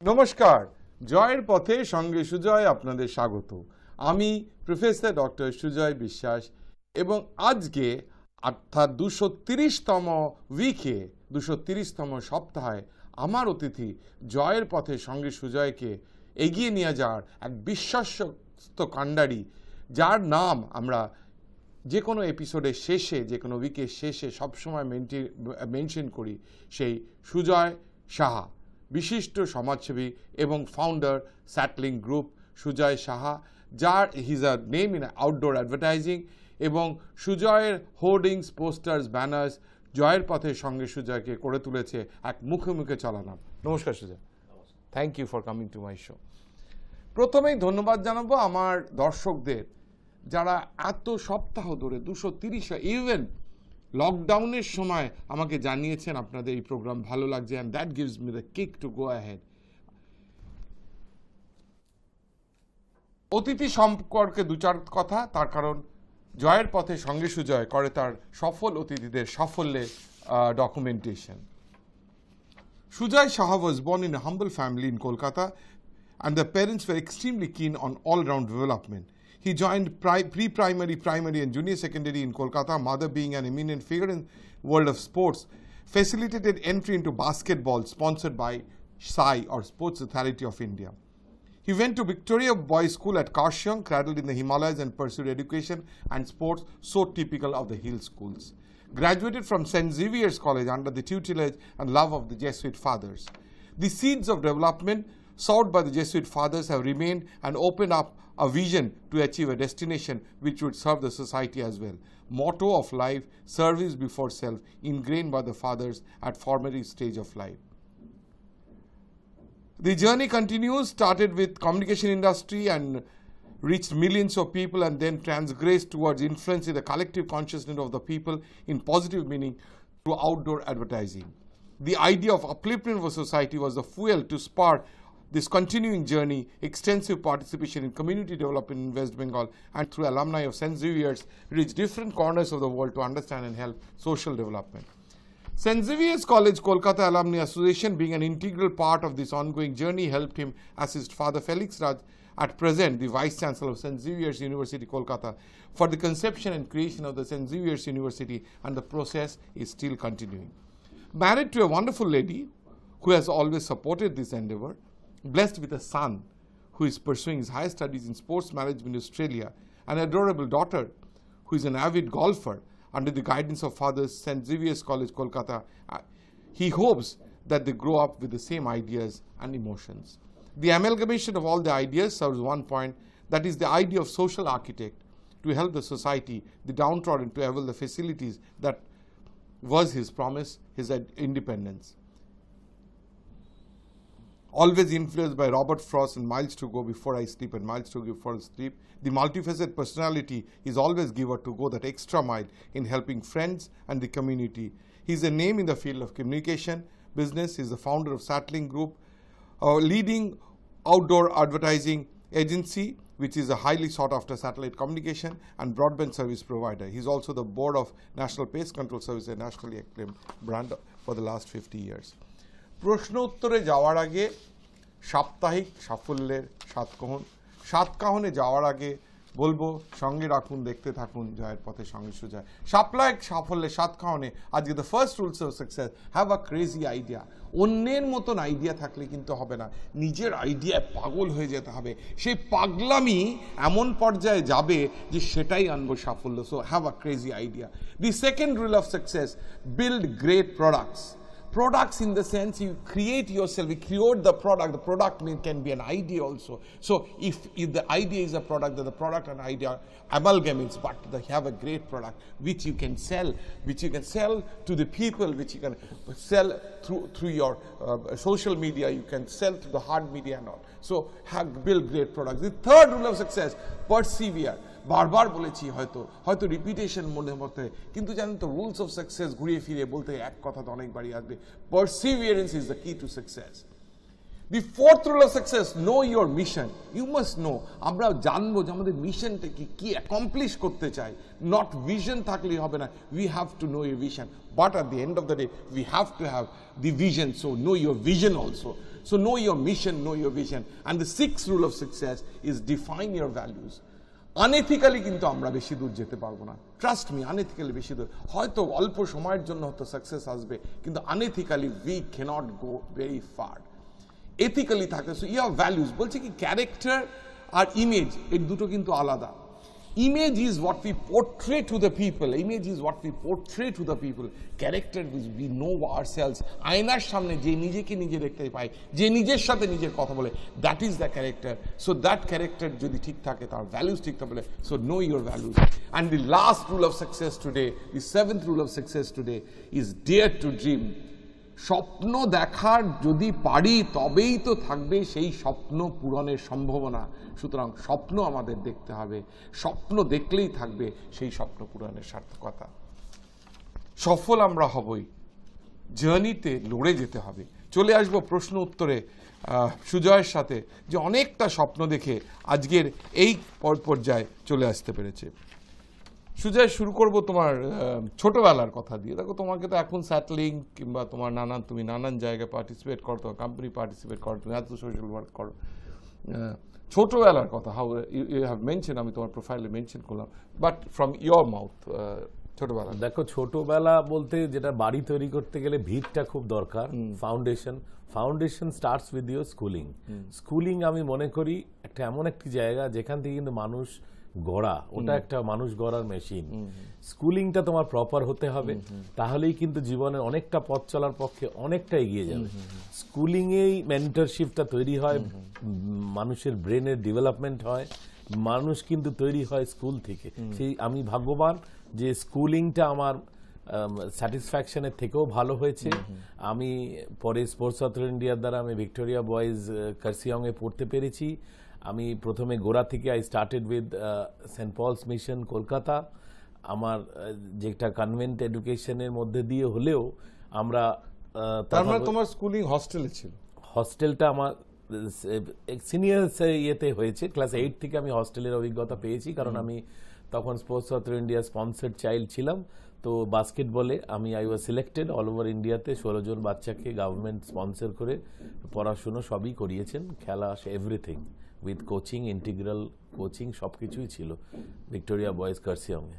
নমস্কার, জয়ের পথে সঙ্গে সুজয় আপনাদের স্বাগত। আমি প্রফেসর ডক্টর সুজয় বিশ্বাস এবং আজকে অর্থাৎ 230তম উইকে 230তম সপ্তাহে আমার অতিথি জয়ের পথে সঙ্গে সুজয়কে এগিয়ে নিয়ে যাওয়ার এক বিশ্বস্ত কাণ্ডারি, যার নাম আমরা যে কোনো এপিসোডের শেষে, যে কোনো উইকের শেষে সবসময় মেনশন করি, সেই সুজয় সাহা, বিশিষ্ট সমাজসেবী এবং ফাউন্ডার স্যাটলিং গ্রুপ সুজয় সাহা, যার his a name in outdoor advertising এবং সুজয়ের হোর্ডিংস, পোস্টার্স, ব্যানার্স জয়ের পথে সঙ্গে সুজয়কে করে তুলেছে এক মুখে মুখে চলানো। নমস্কার Sujoy, thank you for coming to my show. প্রথমেই ধন্যবাদ জানাবো আমার দর্শকদের, যারা এত সপ্তাহ ধরে 230 ইভেন লকডাউনের সময় আমাকে জানিয়েছেন আপনাদের এই প্রোগ্রাম ভালো লাগছে, and that gives me the kick to go ahead. অতিথি সম্পর্কে দু চার কথা, তার কারণ জয়ের পথে সঙ্গে সুজয় করে তার সফল অতিথিদের সাফল্যের documentation. Sujay Saha was born in a humble family in Kolkata, and the parents were extremely keen on all-round development. He joined pre-primary, primary and junior secondary in Kolkata, mother being an eminent figure in world of sports, facilitated entry into basketball sponsored by SAI or Sports Authority of India. He went to Victoria Boys School at Karshiang, cradled in the Himalayas and pursued education and sports so typical of the hill schools. Graduated from St. Xavier's College under the tutelage and love of the Jesuit fathers. The seeds of development sought by the Jesuit fathers have remained and opened up a vision to achieve a destination which would serve the society as well. Motto of life, service before self, ingrained by the fathers at formative stage of life. The journey continues, started with communication industry and reached millions of people, and then transgressed towards influencing the collective consciousness of the people in positive meaning through outdoor advertising. The idea of upliftment of a society was the fuel to spark this continuing journey, extensive participation in community development in West Bengal, and through alumni of St. Xavier's reach different corners of the world to understand and help social development. St. Xavier's College Kolkata Alumni Association, being an integral part of this ongoing journey, helped him assist Father Felix Raj, at present the Vice Chancellor of St. Xavier's University Kolkata, for the conception and creation of the St. Xavier's University, and the process is still continuing. Married to a wonderful lady who has always supported this endeavor, blessed with a son who is pursuing his higher studies in sports management in Australia, an adorable daughter who is an avid golfer under the guidance of Fathers St. Xavier's College Kolkata. He hopes that they grow up with the same ideas and emotions. The amalgamation of all the ideas serves one point, that is the idea of social architect to help the society, the downtrodden, to avail the facilities that was his promise, his independence. Always influenced by Robert Frost and Miles to Go Before I Sleep and Miles to Go Before I Sleep, the multifaceted personality is always giver to go that extra mile in helping friends and the community. He is a name in the field of communication business. He is the founder of Satling Group, a leading outdoor advertising agency, which is a highly sought after satellite communication and broadband service provider. He is also the board of National Pest Control Service, a nationally acclaimed brand for the last 50 years. প্রশ্ন উত্তরে যাওয়ার আগে সাপ্তাহিক সাফল্যের সাতকাহনে যাওয়ার আগে বলবো, সঙ্গে রাখুন, দেখতে থাকুন জয়ের পথে সঙ্গে সুজয়। সাপ্তাহিক সাফল্যের সাতকাহনে আজকে the first rules of success, have a crazy idea. অন্যের মতন আইডিয়া থাকলে কিন্তু হবে না, নিজের আইডিয়ায় পাগল হয়ে যেতে হবে। সেই পাগলামি এমন পর্যায়ে যাবে যে সেটাই আনবো সাফল্য। So have a crazy idea. The second rule of success, build great products. Products in the sense you create yourself, you create the product can be an idea also. So if the idea is a product, then the product and idea amalgamates, but they have a great product which you can sell to the people, which you can sell through your social media, you can sell through the hard media and all. So build great products. The third rule of success, persevere. বারবার বলেছি, হয়তো repetition মনে হতে, কিন্তু জানেন তো rules of success ঘুরিয়ে ফিরে বলতে এক কথা তো অনেকবারই আসবে। Perseverance is the key to success. The fourth rule of success, know your mission. You must know, আমরা জানবো যে আমাদের মিশনটা কি অ্যাকমপ্লিশ করতে চাই। নট ভিশন থাকলেই হবে না, we have to know your vision, but at the end of the day we have to have the vision. So know your vision also. So know your mission, know your vision. And the sixth rule of success is define your values. Unethically কিন্তু আমরা বেশি দূর যেতে পারবো না, trust me, আনএথিক্যালি বেশি দূর হয়তো অল্প সময়ের জন্য হয়তো সাকসেস আসবে, কিন্তু unethically we cannot go very far. Ethically থাকে, সো ইয়ার ভ্যালুজ বলছে কি ক্যারেক্টার আর ইমেজ এই দুটো কিন্তু আলাদা। Image is what we portray to the people, image is what we portray to the people, character which we know ourselves. আয়নার সামনে যে নিজেকে নিজে দেখতে পায়, যে নিজের সাথে নিজের কথা বলে, that is the character. So that character যদি ঠিক থাকে, তার ভ্যালুজ ঠিক থাকে, so know your values. And the last rule of success today, the seventh rule of success today is dare to dream. স্বপ্ন দেখার যদি পারি তবেই তো থাকবে সেই স্বপ্ন পূরণের সম্ভাবনা। সুতরাং স্বপ্ন আমাদের দেখতে হবে, স্বপ্ন দেখলেই থাকবে সেই স্বপ্ন পূরণের সার্থকতা। সফল আমরা হবই, জার্নিতে লড়ে যেতে হবে। চলে আসবো প্রশ্ন উত্তরে সুজয়ের সাথে, যে অনেকটা স্বপ্ন দেখে আজকের এই পর্যায়ে চলে আসতে পেরেছে। সুজয়, শুরু করব তোমার ছোটবেলার কথা দিয়ে। দেখো, তোমাকে তো এখন স্যাটলিং কিংবা তোমার তুমি নানান জায়গায় পার্টিসিপেট করো, তোমার কোম্পানি পার্টিসিপেট করো, তুমি এত সোশ্যাল ওয়ার্ক করো। ছোটবেলার কথা, হাউ ইউ হ্যাভ মেনশন, আমি তোমার প্রোফাইলে মেনশন করলাম, বাট ফ্রম ইয়োর মাউথ, ছোটবেলা। দেখো, ছোটবেলা বলতে যেটা বাড়ি তৈরি করতে গেলে ভিতটা খুব দরকার, foundation starts with your schooling. Schooling আমি মনে করি একটা এমন একটি জায়গা যেখান থেকে কিন্তু মানুষ গড়া, ওটা একটা মানুষ গড়ার মেশিন। স্কুলিংটা তোমার প্রপার হতে হবে, তাহলেই কিন্তু জীবনের অনেকটা পথ চলার পক্ষে অনেকটা এগিয়ে যাবে। স্কুলিং এই মেন্টরশিপটা তৈরি হয়, মানুষের ব্রেনের ডেভেলপমেন্ট হয়, মানুষ কিন্তু তৈরি হয় স্কুল থেকে। সেই আমি ভাগ্যবান যে স্কুলিংটা আমার স্যাটিসফ্যাকশনের থেকেও ভালো হয়েছে। আমি পরে স্পোর্টস অথরিটি ইন্ডিয়ার দ্বারা আমি ভিক্টোরিয়া বয়েজ কার্সিয়ংয়ে পড়তে পেরেছি। আমি প্রথমে গোড়া থেকে I started with Saint Paul's mission Kolkata. আমার যেটা কনভেন্ট এডুকেশনের মধ্যে দিয়ে হলেও আমরা, তার মানে তোমার স্কুলিং হস্টেলে ছিল? হস্টেলটা আমার সিনিয়র ইয়েতে হয়েছে, ক্লাস 8 থেকে আমি হস্টেলের অভিজ্ঞতা পেয়েছি, কারণ আমি তখন sports authority India sponsored child ছিলাম। তো বাস্কেটবলে I was selected all over ইন্ডিয়াতে। 16 জন বাচ্চাকে গভর্নমেন্ট স্পন্সর করে পড়াশুনো সবই করিয়েছেন, খেলা everything with coaching, integral coaching সবকিছুই ছিল ভিক্টোরিয়া বয়েজ কার্সিয়ংয়ে।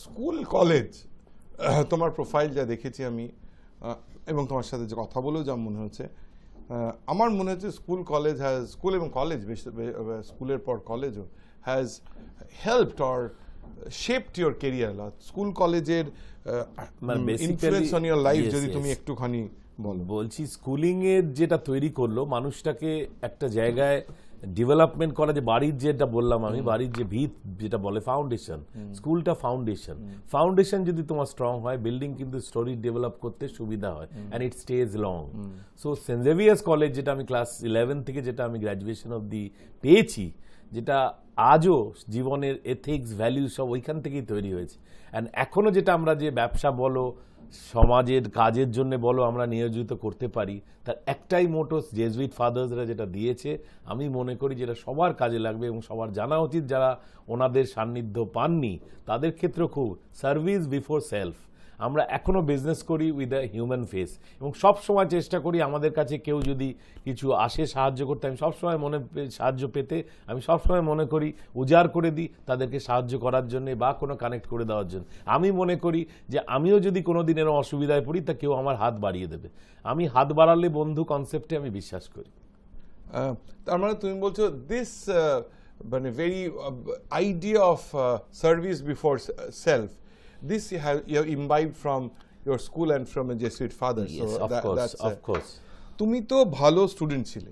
স্কুল কলেজ, তোমার প্রোফাইল যা দেখেছি আমি এবং তোমার সাথে যে কথা বলেও যা মনে হচ্ছে, আমার মনে হচ্ছে স্কুল এবং কলেজ, স্কুলের পর কলেজও has helped or shaped your career. School কলেজের ইনফ্লুয়েন্স অন ইউর লাইফ যদি তুমি একটুখানি বলছি, স্কুলিং এর যেটা তৈরি করলো মানুষটাকে একটা জায়গায় ডেভেলপমেন্ট করা, যে বাড়ির যেটা বললাম আমি, বাড়ির যে ভিত যেটা বলে ফাউন্ডেশন, স্কুলটা ফাউন্ডেশন যদি তোমার স্ট্রং হয়, বিল্ডিং কিন্তু স্টোরি ডেভেলপ করতে সুবিধা হয়, and it stage long. So Saint Xavier's college, যেটা আমি ক্লাস 11 থেকে যেটা আমি গ্র্যাজুয়েশন অবধি পেয়েছি, যেটা আজও জীবনের এথিক্স ভ্যালু সব ওইখান থেকেই তৈরি হয়েছে। অ্যান্ড এখনো যেটা আমরা যে ব্যবসা বলো, সমাজের কাজের জন্য বলো আমরা নিয়োজিত করতে পারি, তার একটাই মোটো জেজুইট ফাদার্সরা যেটা দিয়েছে, আমি মনে করি যেটা সবার কাজে লাগবে এবং সবার জানা উচিত, যারা ওনাদের সান্নিধ্য পাননি তাদের ক্ষেত্রে খুব, সার্ভিস বিফোর সেলফ। আমরা এখনো বিজনেস করি উইথ আ হিউম্যান ফেস, এবং সব সময় চেষ্টা করি আমাদের কাছে কেউ যদি কিছু আসে সাহায্য করতে, আমি সবসময় সাহায্য পেতে আমি সবসময় মনে করি উজাড় করে দিই তাদেরকে সাহায্য করার জন্য বা কোনো কানেক্ট করে দেওয়ার জন্য। আমি মনে করি যে আমিও যদি কোনো দিন এরকম অসুবিধায় পড়ি, তা কেউ আমার হাত বাড়িয়ে দেবে। আমি হাত বাড়ালে বন্ধু কনসেপ্টে আমি বিশ্বাস করি। তার মানে তুমি বলছো দিস মানে very idea of service before self, this you have imbibed from your school and from a Jesuit father. Yes, so of course. তুমি তো ভালো স্টুডেন্ট ছিলে,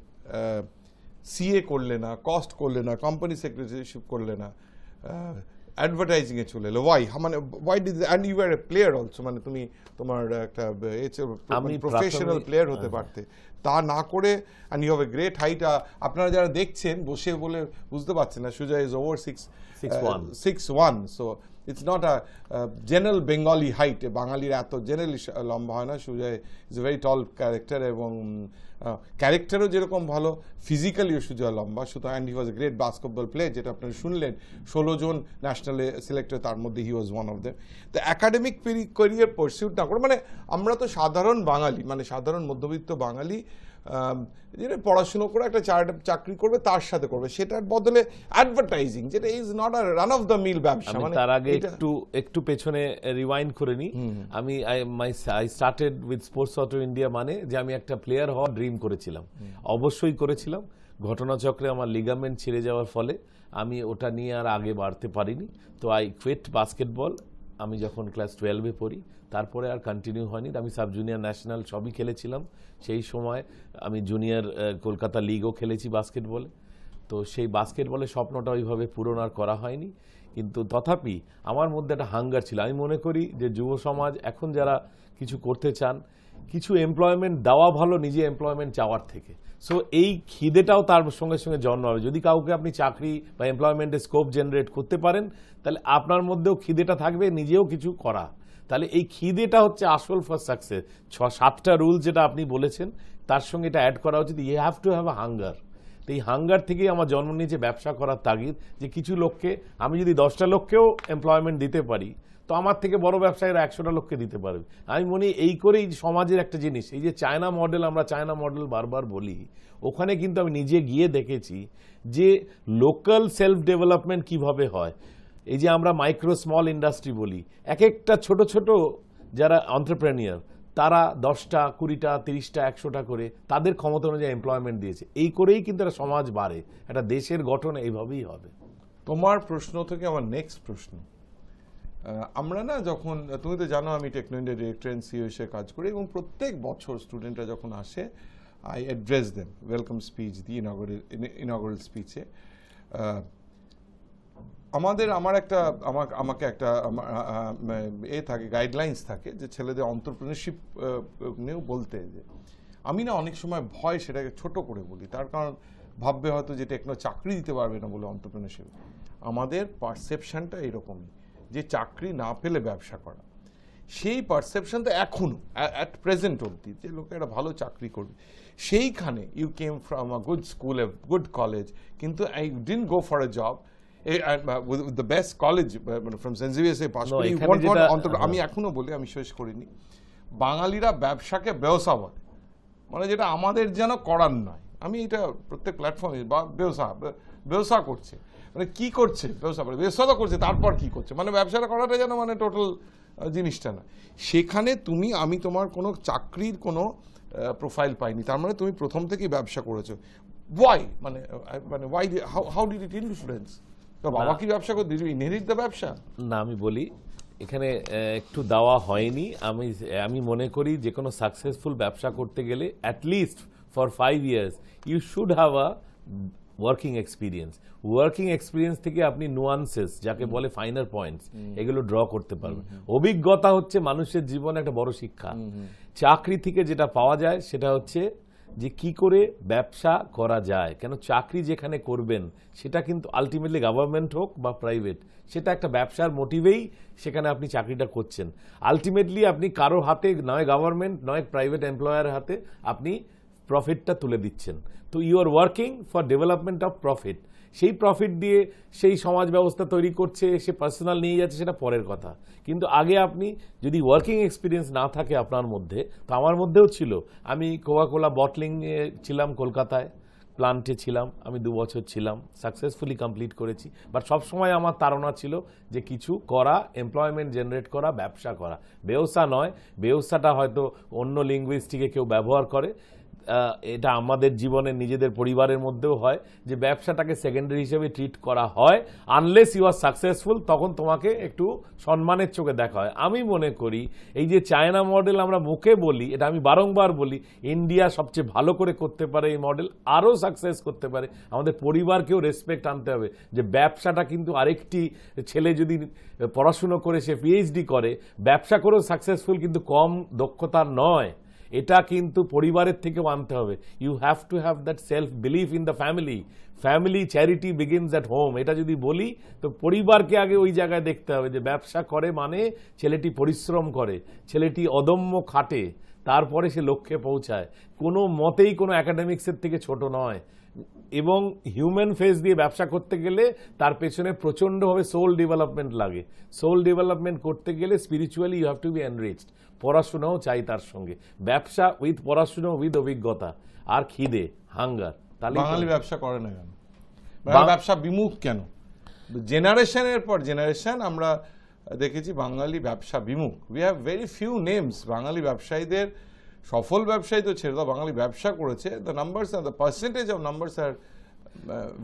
সিএ করলে না, কস্ট করলে না, কোম্পানি সেক্রেটারিশিপ করলে না, অ্যাডভার্টাইজিং এ চলে এলো। why did and you were a player also, মানে তুমি তোমার একটা প্রফেশনাল প্লেয়ার হতে পারতে, তা না করে, and you have a great height. আপনারা যারা দেখছেন বসে বলে বুঝতে পারছেন না, Sujoy is over 6'1", so it's not a general Bengali height. বাঙালির এত জেনারেলি লম্বা হয় না। Sujoy is a very tall character, এবং ক্যারেক্টারও যেরকম ভালো, ফিজিক্যালিও সুজয় লম্বা। সুতরাং and he was a great basketball player, যেটা আপনারা শুনলেন, 16 জন ন্যাশনালে সিলেক্টেড, তার মধ্যে he was one of them. তো একাডেমিক ক্যারিয়ার পারসিউট না করে, মানে আমরা তো সাধারণ বাঙালি, মানে সাধারণ মধ্যবিত্ত বাঙালি, যেটা পড়াশুনো করে একটা চাকরি করবে, তার সাথে করবে, সেটার বদলে অ্যাডভার্টাইজিং, যেটা is not a run of the mill ব্যবসা। মানে তার আগে একটু পেছনে রিওয়াইন্ড করে নি। আমি I started with sports auto India, মানে যে আমি একটা প্লেয়ার হওয়ার ড্রিম করেছিলাম, অবশ্যই করেছিলাম। ঘটনাচক্রে আমার লিগামেন্ট ছিঁড়ে যাওয়ার ফলে আমি ওটা নিয়ে আর আগে বাড়তে পারিনি। তো আই কুইট বাস্কেটবল আমি যখন ক্লাস 12-এ পড়ি, তারপরে আর কন্টিনিউ হয়নি। আমি সাব জুনিয়র ন্যাশনাল সবই খেলেছিলাম সেই সময়। আমি জুনিয়র কলকাতা লিগও খেলেছি বাস্কেটবলে। তো সেই বাস্কেটবলের স্বপ্নটা ওইভাবে পূরণ আর করা হয়নি, কিন্তু তথাপি আমার মধ্যে একটা হাঙ্গার ছিল। আমি মনে করি যে যুব সমাজ এখন যারা কিছু করতে চান, কিছু এমপ্লয়মেন্ট দেওয়া ভালো নিজে এমপ্লয়মেন্ট চাওয়ার থেকে। সো এই খিদেটাও তার সঙ্গে সঙ্গে জন্মাবে। যদি কাউকে আপনি চাকরি বা এমপ্লয়মেন্টের স্কোপ জেনারেট করতে পারেন, তাহলে আপনার মধ্যেও খিদেটা থাকবে নিজেও কিছু করা। তাহলে এই খিদেটা হচ্ছে আসল ফর সাকসেস। 6-7টা রুল যেটা আপনি বলেছেন, তার সঙ্গে এটা অ্যাড করা উচিত। You have to have a hunger. তো এই হাঙ্গার থেকেই আমার জন্ম নিয়েছে ব্যবসা করার তাগিদ, যে কিছু লোককে আমি যদি 10টা লোককেও এমপ্লয়মেন্ট দিতে পারি, তো আমার থেকে বড় ব্যবসায়ীরা 100টা লোককে দিতে পারবে। আমি মনে এই করেই সমাজের একটা জিনিস, এই যে চায়না মডেল, আমরা চায়না মডেল বারবার বলি, ওখানে কিন্তু আমি নিজে গিয়ে দেখেছি যে লোকাল সেলফ ডেভেলপমেন্ট কিভাবে হয়। এই যে আমরা মাইক্রো স্মল ইন্ডাস্ট্রি বলি, এক একটা ছোট ছোট যারা এন্টারপ্রেনিয়র, তারা 10টা 20টা 30টা 100টা করে তাদের ক্ষমতা অনুযায়ী এমপ্লয়মেন্ট দিয়েছে। এই করেই কিন্তু একটা সমাজ বাড়ে, একটা দেশের গঠন এইভাবেই হবে। তোমার প্রশ্ন থেকে আমার নেক্সট প্রশ্ন, আমরা না যখন, তুমি তো জানো আমি Techno India director and CEO হিসেবে কাজ করি, এবং প্রত্যেক বছর স্টুডেন্টরা যখন আসে, I address them, welcome speech দিই, ইনঅগারাল স্পিচে। আমাকে একটা থাকে, গাইডলাইন্স থাকে, যে ছেলেদের এন্টারপ্রেনারশিপ নিয়েও বলতে, যে আমি না অনেক সময় ভয় সেটাকে ছোট করে বলি, তার কারণ ভাববে হয়তো যে টেকনো চাকরি দিতে পারবে না বলে এন্টারপ্রেনারশিপ। আমাদের পারসেপশনটা এরকমই, যে চাকরি না পেলে ব্যবসা করা, সেই পারসেপশনটা এখনো অ্যাট প্রেজেন্ট অবধি, যে লোকে একটা ভালো চাকরি করবে, সেইখানে you came from a good school, a good college, কিন্তু I didn't go for a job with the best college from St. Xavier's pass করি। আমি এখনো বলি, আমি শেষ করিনি, বাঙালিরা ব্যবসাকে ব্যবসা বলে, মানে যেটা আমাদের যেন করার নয়। আমি এটা প্রত্যেক প্ল্যাটফর্মে, বা ব্যবসা করছে, মানে কি করছে, ব্যবসা তো করছে, তারপর কি করছে, মানে ব্যবসাটা করাটা যেন মানে টোটাল জিনিসটা না। সেখানে আমি তোমার কোনো চাকরির কোনো প্রোফাইল পাইনি, তার মানে তুমি প্রথম থেকেই ব্যবসা করেছো। ওয়াই, মানে why, how did it influence? তো বাবা কি ব্যবসা করে, ডিড ইউ ইনহেরিট দ্য ব্যবসা? না, আমি বলি এখানে একটু দেওয়া হয়নি। আমি মনে করি যে কোনো সাকসেসফুল ব্যবসা করতে গেলে at least for 5 years you should have a working experience. Working experience থেকে আপনি নুয়ান্সেস, যাকে বলে ফাইনার পয়েন্টস, এগুলো ড্র করতে পারবেন। অভিজ্ঞতা হচ্ছে মানুষের জীবনে একটা বড় শিক্ষা। চাকরি থেকে যেটা পাওয়া যায় সেটা হচ্ছে যে কি করে ব্যবসা করা যায়। কেন চাকরি যেখানে করবেন সেটা কিন্তু আলটিমেটলি গভর্নমেন্ট হোক বা প্রাইভেট, সেটা একটা ব্যবসার মোটিভেই সেখানে আপনি চাকরিটা করছেন। আলটিমেটলি আপনি কারো হাতে, নয় গভর্নমেন্ট নয় প্রাইভেট এমপ্লয়ারের হাতে, আপনি প্রফিটটা তুলে দিচ্ছেন। তো you are working for development of profit. সেই প্রফিট দিয়ে সেই সমাজ ব্যবস্থা তৈরি করছে, সে পার্সোনাল নিয়ে যাচ্ছে, সেটা পরের কথা। কিন্তু আগে আপনি যদি ওয়ার্কিং এক্সপিরিয়েন্স না থাকে আপনার মধ্যে, তো আমার মধ্যেও ছিল। আমি কোকা-কোলা বটলিংয়ে ছিলাম, কলকাতায় প্লান্টে ছিলাম, আমি 2 বছর ছিলাম, সাকসেসফুলি কমপ্লিট করেছি। বাট সবসময় আমার তাড়না ছিল যে কিছু করা, এমপ্লয়মেন্ট জেনারেট করা, ব্যবসা করা, ব্যবসা নয়। ব্যবসাটা হয়তো অন্য লিঙ্গুইস্টিকে কেউ ব্যবহার করে, এটা আমাদের জীবনে নিজেদের পরিবারের মধ্যেও হয়, যে ব্যবসাটাকে সেকেন্ডারি হিসেবে ট্রিট করা হয়। আনলেস ইউ আর সাকসেসফুল, তখন তোমাকে একটু সম্মানের চোখে দেখা হয়। আমি মনে করি এই যে চায়না মডেল আমরা মুখে বলি, এটা আমি বারংবার বলি, ইন্ডিয়া সবচেয়ে ভালো করে করতে পারে এই মডেল, আরও সাকসেস করতে পারে। আমাদের পরিবারকেও রেসপেক্ট আনতে হবে, যে ব্যবসাটা কিন্তু আরেকটি ছেলে যদি পড়াশুনো করে সে পিএইচডি করে, ব্যবসা করেও সাকসেসফুল কিন্তু কম দক্ষতার নয়। এটা কিন্তু পরিবারের থেকেও আনতে হবে। You have to have that self believe in the family charity begins at home. এটা যদি বলি, তো পরিবারকে আগে ওই জায়গায় দেখতে হবে, যে ব্যবসা করে মানে ছেলেটি পরিশ্রম করে, ছেলেটি অদম্য খাটে, তারপরে সে লক্ষ্যে পৌঁছায়। কোনো মতেই কোনো একাডেমিক্সের থেকে ছোট নয়। এবং হিউম্যান ফেস দিয়ে ব্যবসা করতে গেলে তার পেছনে প্রচণ্ডভাবে সোল ডেভেলপমেন্ট লাগে। সোল ডেভেলপমেন্ট করতে গেলে spiritually you have to be enriched. পড়াশোনাও চাই তার সঙ্গে, ব্যবসা উইথ পড়াশোনা উইথ অভিজ্ঞতা। আর খিদে, হাঙ্গার, তাহলে বাঙালি ব্যবসা করে না কেন? বাঙালি ব্যবসা বিমুখ কেন? জেনারেশনের পর জেনারেশন আমরা দেখেছি বাঙালি ব্যবসা বিমুখ। We have very few names. Bengali ব্যবসায়ীদের, সফল ব্যবসায়ী তো ছেড়ে দাও, বাঙালি ব্যবসা করেছে, দ্য নাম্বারস আর the percentage of numbers are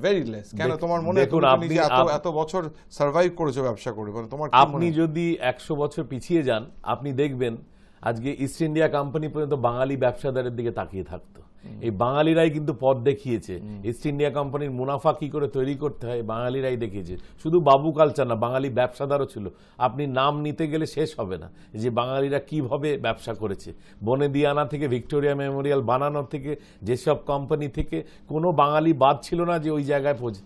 very less. কেন তোমার মনে হয় তুমি নিজে এত বছর সার্ভাইভ করেছো ব্যবসা করে, মানে তোমার আপনি যদি 100 বছর পিছিয়ে যান, আপনি দেখবেন আজকে ইস্ট ইন্ডিয়া কোম্পানি পর্যন্ত বাঙালি ব্যবসাদারের দিকে তাকিয়ে থাকতো। এই বাঙালিরাই কিন্তু পথ দেখিয়েছে ইস্ট ইন্ডিয়া কোম্পানির মুনাফা কি করে তৈরি করতে হয়, বাঙালিরাই দেখিয়েছে। শুধু বাবু কালচার না, বাঙালি ব্যবসাদারও ছিল। আপনি নাম নিতে গেলে শেষ হবে না যে বাঙালিরা কিভাবে ব্যবসা করেছে। বনেদিয়ানা থেকে ভিক্টোরিয়া মেমোরিয়াল বানানোর থেকে, যেসব কোম্পানি থেকে কোনো বাঙালি বাদ ছিল না যে ওই জায়গায় পৌঁছে।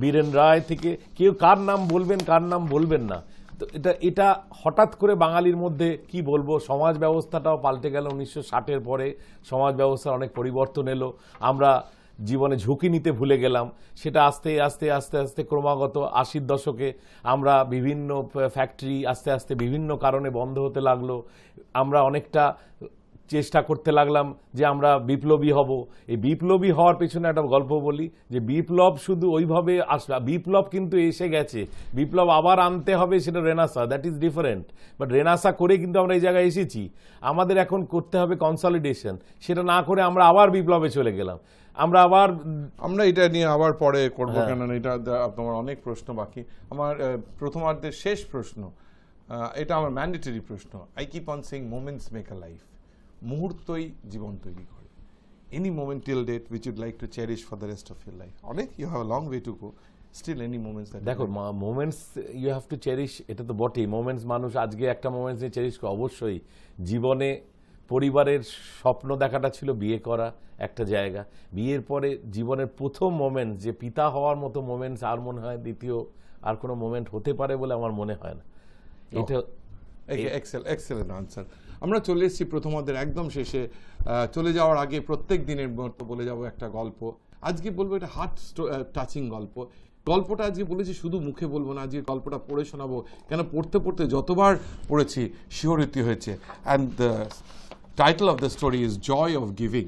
বীরেন রায় থেকে কেউ কার নাম বলবেন, কার নাম বলবেন না। তো এটা হঠাৎ করে বাঙালির মধ্যে কি বলবো, সমাজ ব্যবস্থাটাও পাল্টে গেল 1960-এর পরে। সমাজ ব্যবস্থার অনেক পরিবর্তন এলো, আমরা জীবনে ঝুঁকি নিতে ভুলে গেলাম। সেটা আস্তে আস্তে আস্তে আস্তে ক্রমাগত 80-র দশকে আমরা বিভিন্ন ফ্যাক্টরি আস্তে আস্তে বিভিন্ন কারণে বন্ধ হতে লাগলো। আমরা অনেকটা চেষ্টা করতে লাগলাম যে আমরা বিপ্লবী হব। এই বিপ্লবী হওয়ার পেছনে একটা গল্প বলি, যে বিপ্লব শুধু ওইভাবে আসবে, বিপ্লব কিন্তু এসে গেছে, বিপ্লব আবার আনতে হবে, সেটা রেনাসা, দ্যাট ইজ ডিফারেন্ট। বাট রেনাসা করে কিন্তু আমরা এই জায়গায় এসেছি, আমাদের এখন করতে হবে কনসলিডেশন। সেটা না করে আমরা আবার বিপ্লবে চলে গেলাম। আমরা এটা নিয়ে আবার পরে করবো, কেননা এটা তোমার অনেক প্রশ্ন বাকি। আমার প্রথমার্ধের শেষ প্রশ্ন, এটা আমার ম্যান্ডেটরি প্রশ্ন। I keep on saying moments make a life. মুহূর্তই জীবন তৈরি করে। Any moment till date which you'd like to cherish for the rest of your life? অনেক, you have a long way to go, still any moments that, দেখো moments you have to cherish, এটা তো বটেই। Moments মানুষ আজকে একটা moments নিয়ে cherish করে অবশ্যই। জীবনে পরিবারের স্বপ্ন দেখাটা ছিল বিয়ে করা একটা জায়গা। বিয়ের পরে জীবনের প্রথম মোমেন্ট, যে পিতা হওয়ার মতো মোমেন্টস আর মনে হয় দ্বিতীয় আর কোনো মোমেন্ট হতে পারে বলে আমার মনে হয় না। এটা এক্সেলেন্ট আনসার। আমরা চলে এসেছি প্রথমার্ধের একদম শেষে। চলে যাওয়ার আগে প্রত্যেক দিনের মতো বলে যাব একটা গল্প। আজকে বলবো এটা হার্ট টাচিং গল্প। গল্পটা আজকে বলেছি শুধু মুখে বলবো না, আজকে গল্পটা পড়ে শোনাবো, কেন পড়তে পড়তে যতবার পড়েছি শিহরিত হয়েছে। And the title of the story is joy of giving.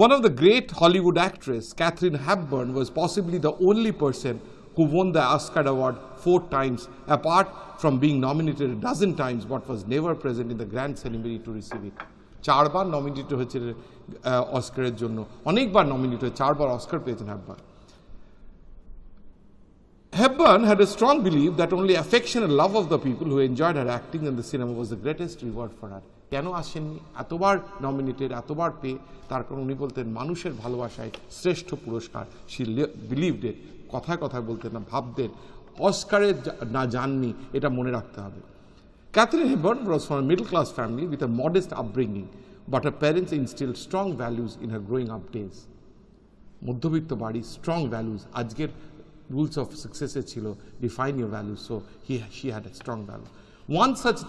One of the great Hollywood actress, Katharine Hepburn, was possibly the only person who won the Oscar award 4 times, apart from being nominated a dozen times, but was never present in the grand ceremony to receive it. 4 bar nominated হয়েছে অস্কারের জন্য, অনেকবার nominate হয়ে 4 বার Oscar পেয়েছেন Hepburn. Hepburn had a strong belief that only affection and love of the people who enjoyed her acting in the cinema was the greatest reward for her. কেন আসেননি এতবার nominated, এতবার পেয়ে? তার কারণ উনি বলতেন মানুষের ভালোবাসায় শ্রেষ্ঠ পুরস্কার। শি বিলিভড ইট, কথায় কথায় বলতেন না, ভাবতেন অস্কারে না যাননি এটা মনে রাখতে হবে। Katharine Hepburn was from a middle class family with a modest upbringing, but her parents instilled strong values in her growing up days. মধ্যবিত্ত বাড়ি, স্ট্রং ভ্যালুজ। আজকের rules of success ছিল define your values, so she had a strong value. One such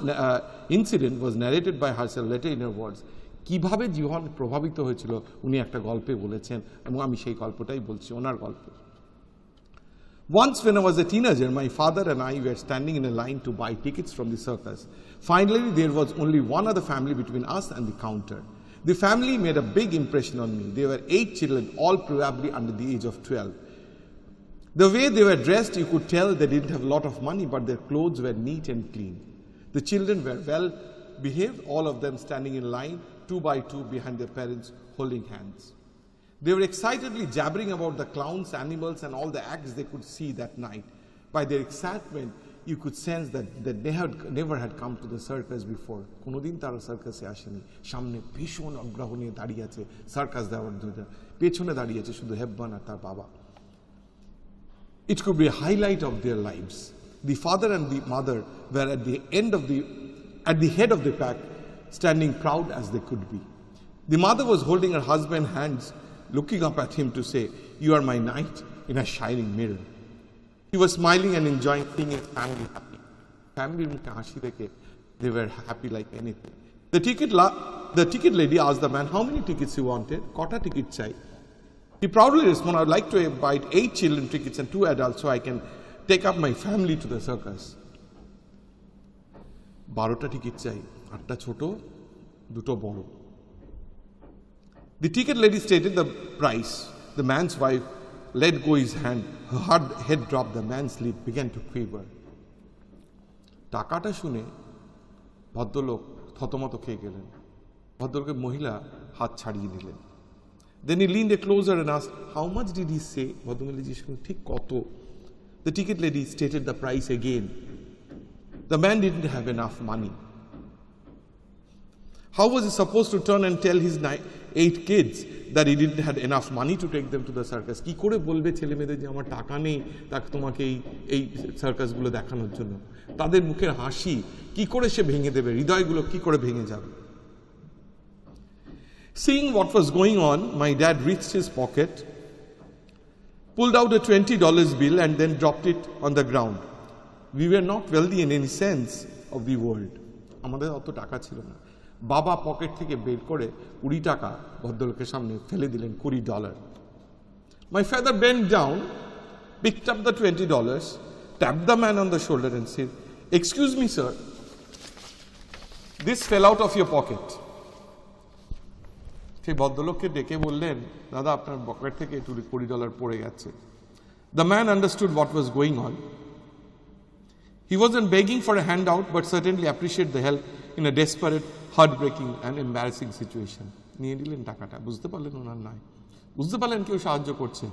incident was narrated by herself later in her words. কিভাবে জীবন প্রভাবিত হয়েছিল উনি একটা গল্পে বলেছেন, এবং আমি সেই গল্পটাই বলছি, ওনার গল্প। Once when I was a teenager, my father and I were standing in a line to buy tickets from the circus. Finally, there was only one other family between us and the counter. The family made a big impression on me. There were 8 children, all probably under the age of 12. The way they were dressed, you could tell they didn't have a lot of money, but their clothes were neat and clean. The children were well behaved, all of them standing in line, 2 by 2 behind their parents, holding hands. They were excitedly jabbering about the clowns, animals, and all the acts they could see that night. By their excitement, you could sense that they never had come to the circus before. কোনোদিন তারা সার্কাসে আসেনি। সামনে ভীষণ আগ্রহ নিয়ে দাঁড়িয়ে আছে circus দেওয়ার জন্য, পেছনে দাঁড়িয়ে আছে শুধু হেপবার্ন আর তার বাবা। It could be a highlight of their lives. The father and the mother were at the head of the pack, standing proud as they could be. The mother was holding her husband's hands, looking up at him to say, "You are my knight," in a shining mirror. He was smiling and enjoying seeing his family happy. Family mukhe hashi dekhe, they were happy like anything. The ticket lady asked the man how many tickets he wanted. Kota ticket chai? He proudly responded, "I would like to buy 8 children tickets and 2 adults so I can take up my family to the circus." 12টা ticket চাই, 8টা ছোট, 2টো বড়। The ticket lady stated the price. The man's wife let go his hand. Her hard head dropped. The man's lip began to quiver. টাকাটা শুনে ভদ্রলোক থতমত খেয়ে গেলেন। ভদ্রলোকের মহিলা হাত ছাড়িয়ে দিলেন। Then he leaned closer and asked, how much did he say? ভদ্রমহিলা জিজ্ঞেস করলেন, ঠিক কত? The ticket lady stated the price again. The man didn't have enough money. How was he supposed to turn and tell his 8 kids that he didn't have enough money to take them to the circus? কি করে বলবে ছেলে মেয়েদের যে আমার টাকা নেই তাকে তোমাকে এই সার্কাসগুলো দেখানোর জন্য? তাদের মুখের হাসি কি করে সে ভেঙে দেবে, হৃদয়গুলো কি করে ভেঙে যাবে? Seeing what was going on, my dad reached his pocket, pulled out a $20 bill and then dropped it on the ground. We were not wealthy in any sense of the word. আমাদের অত টাকা ছিল না। বাবা pocket থেকে বের করে 20 টাকা ভদ্রলোকের সামনে ফেলে দিলেন, $20. My father bent down, picked up the $20, tapped the man on the shoulder and said, excuse me sir, this fell out of your pocket. সেই ভদ্রলোককে ডেকে বললেন, দাদা আপনার পকেট থেকে $20 পড়ে গেছে। The man understood what was going on. He wasn't begging for a handout, but certainly appreciated the help in a desperate, heartbreaking and embarrassing situation. নিয়ে নিলেন টাকাটা, বুঝতে পারলেন ওনার নাই, বুঝতে পারলেন কেউ সাহায্য করছে,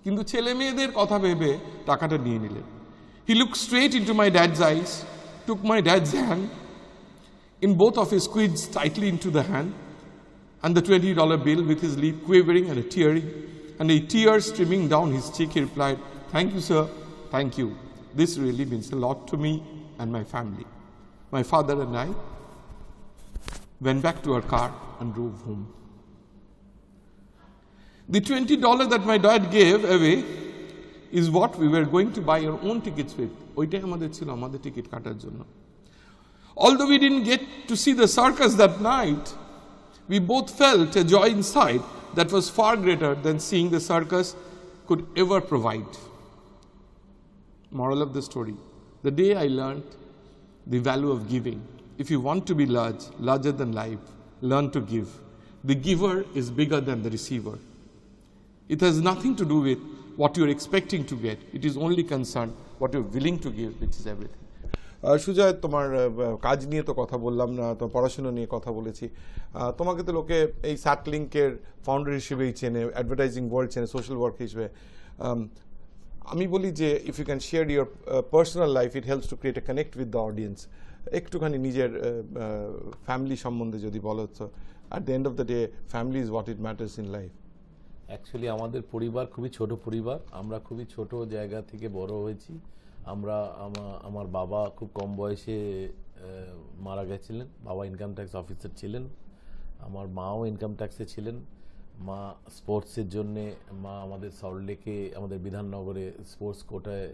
কিন্তু ছেলে মেয়েদের কথা ভেবে টাকাটা নিয়ে নিলেন। He looked straight into my dad's eyes, took my dad's hand in both of his, squeezed tightly into the hand and the $20 bill with his lip quivering and a tear streaming down his cheek. He replied, thank you sir, thank you. This really means a lot to me and my family. My father and I went back to our car and drove home. The $20 that my dad gave away is what we were going to buy our own tickets with. ওইটাই আমাদের ছিল আমাদের ticket কাটার জন্য। Although we didn't get to see the circus that night, we both felt a joy inside that was far greater than seeing the circus could ever provide. Moral of the story, the day I learned the value of giving. If you want to be larger than life, learn to give. The giver is bigger than the receiver. It has nothing to do with what you're expecting to get. It is only concerned what you're willing to give, which is everything. Sujoy, তোমার কাজ নিয়ে তো কথা বললাম না, তোমার পড়াশোনা নিয়ে কথা বলেছি। তোমাকে তো লোকে এই স্যাটলিংকের ফাউন্ডার হিসেবেই চেনে, অ্যাডভার্টাইজিং ওয়ার্ল্ড চেনে, সোশ্যাল ওয়ার্ক হিসেবে। আমি বলি যে if you can share your personal life, it helps to create a connect with the audience. একটুখানি নিজের ফ্যামিলি সম্বন্ধে যদি বলো, তো at the end of the day family is what it matters in life. Actually আমাদের পরিবার খুবই ছোট পরিবার, আমরা খুবই ছোট জায়গা থেকে বড় হয়েছি। আমার বাবা খুব কম বয়সে মারা গেছিলেন, বাবা ইনকাম ট্যাক্স অফিসার ছিলেন, আমার মাও ইনকাম ট্যাক্সে ছিলেন। মা স্পোর্টসের জন্যে, মা আমাদের সল্টলেকে, আমাদের বিধাননগরে স্পোর্টস কোটায়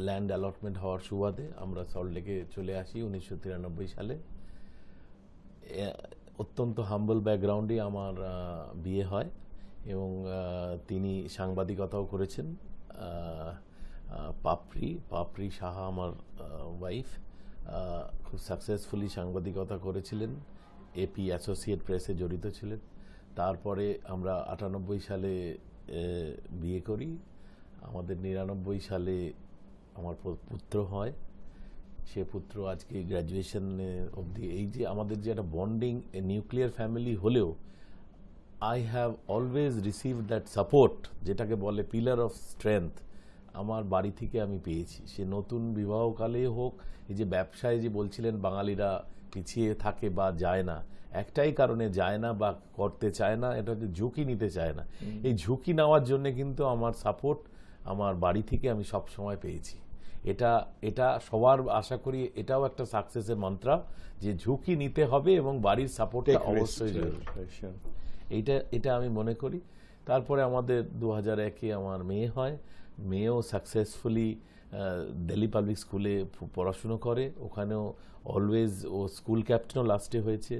ল্যান্ড অ্যালটমেন্ট হওয়ার সুবাদে আমরা সল্টলেকে চলে আসি 1993 সালে। অত্যন্ত হাম্বল ব্যাকগ্রাউন্ডে আমার বিয়ে হয় এবং তিনি সাংবাদিকতাও করেছেন। পাপড়ি সাহা আমার ওয়াইফ খুব সাকসেসফুলি সাংবাদিকতা করেছিলেন, এপি অ্যাসোসিয়েট প্রেসে জড়িত ছিলেন। তারপরে আমরা 98 সালে বিয়ে করি। আমাদের 99 সালে আমার পুত্র হয়। সে পুত্র আজকে গ্র্যাজুয়েশনে অবধি। এই যে আমাদের যে একটা বন্ডিং, নিউক্লিয়ার ফ্যামিলি হলেও I have always received that support, যেটাকে বলে পিলার অফ স্ট্রেংথ, আমার বাড়ি থেকে আমি পেয়েছি। সে নতুন বিবাহকালে হোক, এই যে ব্যবসায় যে বলছিলেন বাঙালিরা পিছিয়ে থাকে বা যায় না, একটাই কারণে যায় না বা করতে চায় না, এটা হচ্ছে ঝুঁকি নিতে চায় না। এই ঝুঁকি নেওয়ার জন্য কিন্তু আমার সাপোর্ট আমার বাড়ি থেকে আমি সব সময় পেয়েছি। এটা সবার আশা করি এটাও একটা সাকসেসের মন্ত্র, যে ঝুঁকি নিতে হবে এবং বাড়ির সাপোর্টটা অবশ্যই জরুরি। এটা আমি মনে করি। তারপরে আমাদের 2001-এ আমার মেয়ে হয়। মেয়েও সাকসেসফুলি দিল্লি পাবলিক স্কুলে পড়াশুনো করে, ওখানেও অলওয়েজ ও স্কুল ক্যাপ্টেনও লাস্টে হয়েছে,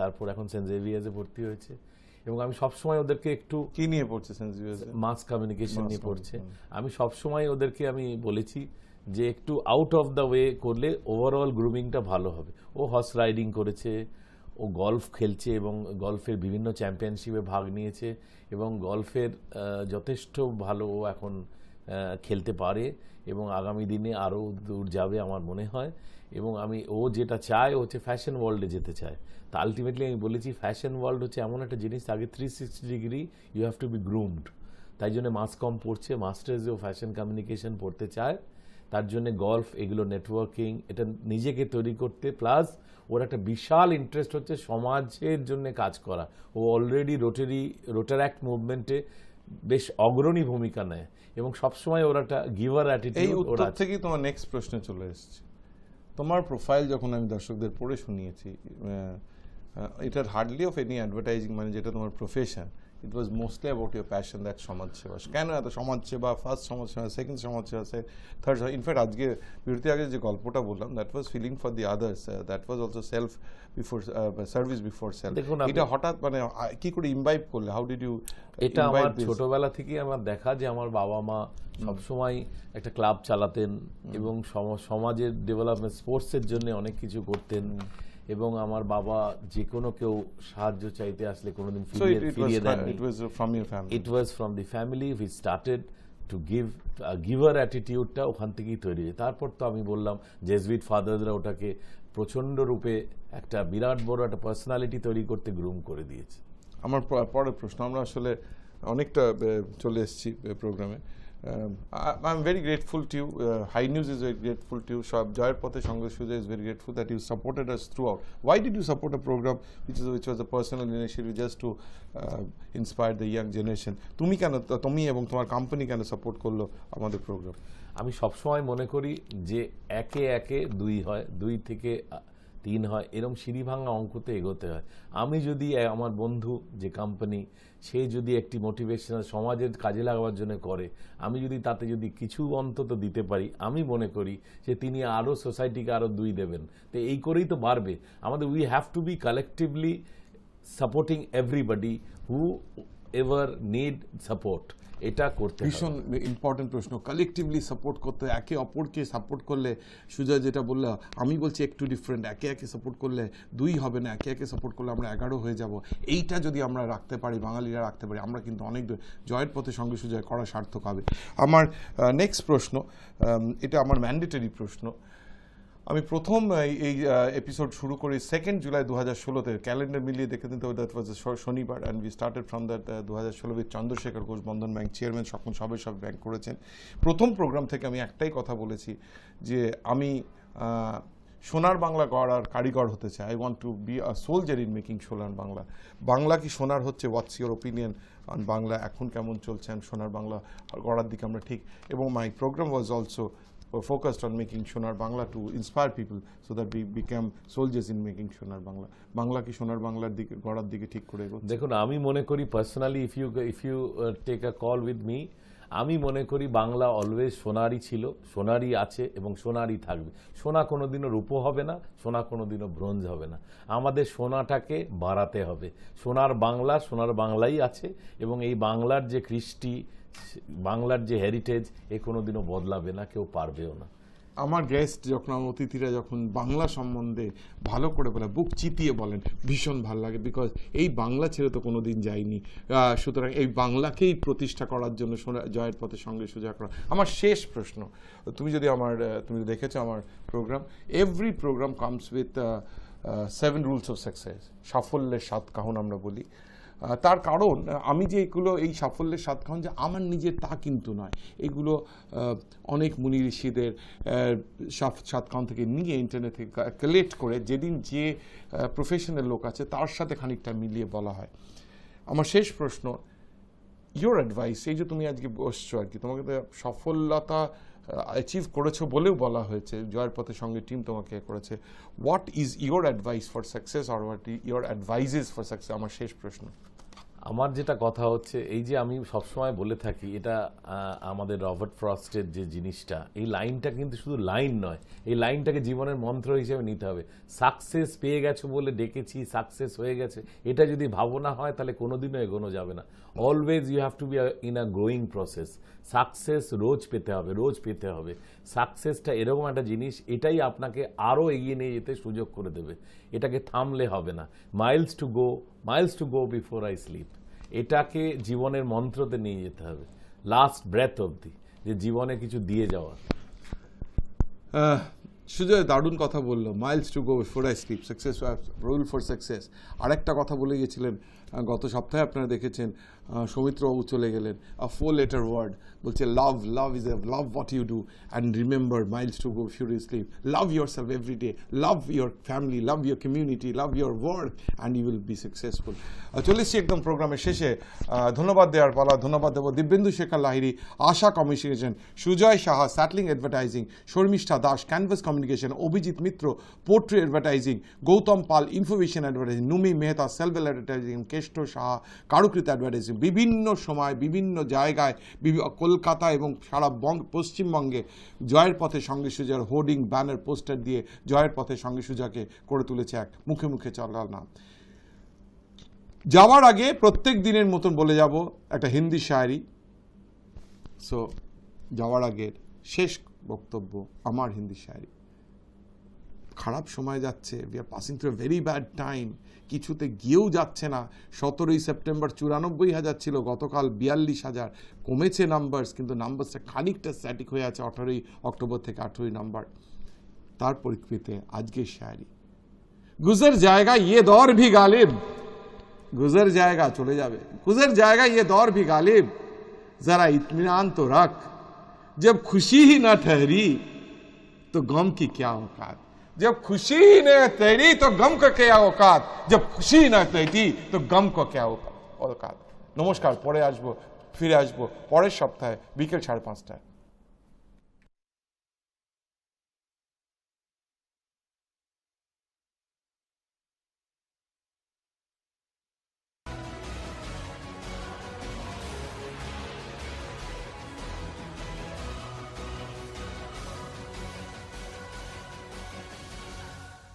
তারপর এখন সেন্ট জেভিয়ার্সে ভর্তি হয়েছে। এবং আমি সবসময় ওদেরকে একটু কি নিয়ে পড়ছে, সেন্ট জেভিয়ার্সে মাস কমিউনিকেশন নিয়ে পড়ছে। আমি সবসময় ওদেরকে আমি বলেছি যে একটু আউট অফ দ্য ওয়ে করলে ওভারঅল গ্রুমিংটা ভালো হবে। ও হর্স রাইডিং করেছে, ও গলফ খেলছে এবং গলফের বিভিন্ন চ্যাম্পিয়নশিপে ভাগ নিয়েছে এবং গলফের যথেষ্ট ভালো ও এখন খেলতে পারে এবং আগামী দিনে আরও দূর যাবে আমার মনে হয়। এবং ও যেটা চায় ও হচ্ছে ফ্যাশন ওয়ার্ল্ডে যেতে চায়। তা আলটিমেটলি আমি বলেছি ফ্যাশন ওয়ার্ল্ড হচ্ছে এমন একটা জিনিস, আগে 360 degree you have to be groomed. তাই জন্য মাস কম পড়ছে, মাস্টার্সেও ফ্যাশন কমিউনিকেশন পড়তে চায়। তার জন্য গলফ, এগুলো নেটওয়ার্কিং, এটা নিজেকে তৈরি করতে, প্লাস ওর একটা বিশাল ইন্টারেস্ট হচ্ছে সমাজের জন্য কাজ করা। ও অলরেডি রোটারাক্ট মুভমেন্টে বেশ অগ্রণী ভূমিকা নেয় এবং সবসময় ওর একটা গিভার অ্যাটিটিউড। এই উত্তর থেকেই তোমার নেক্সট প্রশ্নে চলে এসেছে। তোমার প্রোফাইল যখন আমি দর্শকদের পড়ে শুনিয়েছি, it had hardly of any advertising, মানে যেটা তোমার profession, it was mostly about your passion, that সমাজসেবা। কেন এত সমাজসেবা, ফার্স্ট সমাজসেবা, সেকেন্ড সমাজসেবা, থার্ড, ইনফ্যাক্ট আজকে বিরতি আগে যে গল্পটা বললাম, that was feeling for the others, that was also self before service before self. এটা হঠাৎ মানে কি করে ইমবাইব করলে, হাউ ডিড ইউ? এটা আমার ছোটবেলা থেকেই আমার দেখা, যে আমার বাবা মা সবসময় একটা ক্লাব চালাতেন এবং সমাজের ডেভেলপমেন্ট, স্পোর্টসের জন্য অনেক কিছু করতেন এবং আমার বাবা যে কোনো কেউ সাহায্য চাইতে আসলে কোনোদিন ফিরিয়ে দেননি। It was from the family. We started to giver অ্যাটিটিউডটা ওখান থেকেই তৈরি হয়। তারপর তো আমি বললাম জেসুইট ফাদাররা ওটাকে প্রচণ্ড রূপে একটা বিরাট বড় একটা পার্সোনালিটি তৈরি করতে গ্রুম করে দিয়েছে। আমার পরের প্রশ্ন, আমরা আসলে অনেকটা চলে এসেছি প্রোগ্রামে। I'm very grateful to you. High News is very grateful to you. Joyer Pathey Sange Sujoy is very grateful that you supported us throughout. Why did you support a program which was a personal initiative just to inspire the young generation? তুমি এবং তোমার company কেন support করলো আমাদের programme? আমি সবসময় মনে করি যে একে একে 2 হয়, 2 থেকে 3 হয়, এরকম সিঁড়ি ভাঙা অঙ্কতে এগোতে হয়। আমি যদি আমার বন্ধু যে কোম্পানি, সে যদি একটি মোটিভেশনাল সমাজের কাজে লাগাবার জন্য করে, আমি যদি তাতে যদি কিছু অন্তত দিতে পারি, আমি মনে করি যে তিনি আরও সোসাইটিকে আরও 2 দেবেন। তো এই করেই তো বাড়বে আমাদের। We have to be collectively supporting everybody who ever need support. এটা করতে ভীষণ ইম্পর্টেন্ট প্রশ্ন। কালেকটিভলি সাপোর্ট করতে, একে অপরকে সাপোর্ট করলে, সুজয় যেটা বললো, আমি বলছি একটু ডিফারেন্ট, একে একে সাপোর্ট করলে 2 হবে না, একে একে সাপোর্ট করলে আমরা 11 হয়ে যাব। এইটা যদি আমরা রাখতে পারি, বাঙালিরা রাখতে পারি, আমরা কিন্তু অনেক জয়ের পথে সঙ্গে সুজয় করা সার্থক হবে। আমার নেক্সট প্রশ্ন, এটা আমার ম্যান্ডেটরি প্রশ্ন। আমি প্রথম এই এপিসোড শুরু করি 2 জুলাই 2016-তে, ক্যালেন্ডার মিলিয়ে দেখে দিতে হবে, দ্যাট ওয়াজ শনিবার, and we started from that 2016 with Chandrashekhar Ghosh, Bandhan bank chairman, সব ব্যাংক করেছেন। প্রথম প্রোগ্রাম থেকে আমি একটাই কথা বলেছি যে আমি সোনার বাংলা গড়ার কারিগর হতে চাই। I want to be a soldier in making সোনার বাংলা। বাংলা কি সোনার হচ্ছে? What's your opinion on Bangla এখন কেমন চলছে, সোনার বাংলা গড়ার দিকে আমরা ঠিক? এবং my program was also focused on making Shonar Bangla to inspire people so that we become soldiers in making Shonar Bangla. Bangla ki Shonar Banglar dike gorar dike ঠিক করে এগোচ্ছে। দেখুন, আমি মনে করি personally, if you take a call with me, আমি মনে করি বাংলা অলওয়েজ সোনারই ছিল, সোনারই আছে এবং সোনারই থাকবে। সোনা কোনোদিনও রূপো হবে না, সোনা কোনোদিনও ব্রোঞ্জ হবে না। আমাদের সোনাটাকে বাড়াতে হবে। সোনার বাংলাই আছে এবং এই বাংলার যে কৃষ্টি, বাংলার যে হেরিটেজ, এ কোনোদিনও বদলাবে না, কেউ পারবেও না। আমার গেস্ট যখন, আমার অতিথিরা যখন বাংলা সম্বন্ধে ভালো করে বলে, বুক চিতিয়ে বলেন, ভীষণ ভালো লাগে, বিকজ এই বাংলা ছেড়ে তো কোনোদিন যায়নি। সুতরাং এই বাংলাকেই প্রতিষ্ঠা করার জন্য জয়ের পথে সঙ্গে সোজা করা। আমার শেষ প্রশ্ন, তুমি দেখেছো আমার program, every program comes with 7 rules of success, সাফল্যের 7 কারণ আমরা বলি। তার কারণ আমি যে এই সাফল্যের 7 কারণ যে আমার নিজের, তা কিন্তু নয়। এগুলো অনেক মুনি ঋষিদের 7 কারণ থেকে নিয়ে ইন্টারনেট থেকে কালেক্ট করে, যেদিন যে প্রফেশনাল লোক আছে তার সাথে খানিকটা মিলিয়ে বলা হয়। আমার শেষ প্রশ্ন, ইয়োর অ্যাডভাইস, এই যে তুমি আজকে বসছো আর কি, তোমাকে তো সফলতা অ্যাচিভ করেছো বলেও বলা হয়েছে, জয়ের পথে সঙ্গে টিম তোমাকে করেছে। What is your advice for success, or what your advises for success? আমার শেষ প্রশ্ন। আমার যেটা কথা হচ্ছে এই যে আমি সবসময় বলে থাকি এটা আমাদের রবার্ট ফ্রস্টের যে জিনিসটা, এই লাইনটা কিন্তু শুধু লাইন নয়, এই লাইনটাকে জীবনের মন্ত্র হিসেবে নিতে হবে। সাকসেস পেয়ে গেছো বলে ডেকেছি, সাকসেস হয়ে গেছে, এটা যদি ভাবনা হয় তাহলে কোনোদিনও এগোনো যাবে না। Always you have to be in a growing process. Success রোজ পেতে হবে, রোজ পেতে হবে। সাকসেসটা এরকম একটা জিনিস, এটাই আপনাকে আরও এগিয়ে নিয়ে যেতে সুযোগ করে দেবে, এটাকে থামলে হবে না। Miles to go before I sleep, এটাকে জীবনের মন্ত্রতে নিয়ে যেতে হবে, লাস্ট ব্রেথ অবধি, যে জীবনে কিছু দিয়ে যাওয়ার। সুজয় দারুণ কথা বললো, Miles to go before I sleep, success rule for success. আরেকটা কথা বলে গেছিলেন গত সপ্তাহে, আপনারা দেখেছেন সৌমিত্রবাবু চলে গেলেন, আ 4 letter ওয়ার্ড, বলছে love, love is a love what you do and remember miles to go before you sleep. Love yourself every day, love your family, love your community, love your work and you will be successful. চলে এসছি একদম প্রোগ্রামের শেষে। ধন্যবাদ দেওয়ার পালা। ধন্যবাদ দেবো দিব্যেন্দু শেখর লাহিড়ী, আশা কমিউনিকেশন, সুজয় সাহা স্যাটলিং advertising, Sharmistha Das canvas communication, Abhijit Mitra poetry advertising, Gautam Pal information advertising, Numi Mehta Selvel advertising, Keshto Saha Karukrit advertising. বিভিন্ন সময় বিভিন্ন জায়গায় কলকাতা এবং সারা পশ্চিমবঙ্গে জয়ের পথে সঙ্গে সুজার হোর্ডিং, ব্যানার, পোস্টার দিয়ে জয়ের পথে সঙ্গে সুজাকে করে তুলেছে এক মুখে মুখে চলার নাম। যাওয়ার আগে প্রত্যেক দিনের মতন বলে যাব একটা হিন্দি শায়রি। সো যাওয়ার আগের শেষ বক্তব্য আমার হিন্দি শায়রি। খারাপ সময় যাচ্ছে, we are passing through a very bad time, কিছুতে গিয়েও যাচ্ছে না। 17ই সেপ্টেম্বর 94,000 ছিল, গতকাল 42,000, কমেছে নাম্বারস, কিন্তু নাম্বারসটা খানিকটা স্ট্যাটিক হয়ে আছে 18ই অক্টোবর থেকে 18ই নভেম্বর। তার পরিপ্রেক্ষিতে আজকের শায়রি। গুজর জায়গা ইয়ে দৌর ভি গালিব, गुजर जाएगा चले जावे, गुजर जाएगा ये दौर भी गालिब, जरा इत्मीनान तो रख, जब खुशी ही न ठहरी तो गम की क्या औकात, जब खुशी ही न ठहरी तो गम का क्या औकात, जब खुशी न ठहरी तो गम को क्या औकात। नमस्कार, পরে আসবো, ফিরে আসবো পরের সপ্তাহে বিকেল 5:30টায়।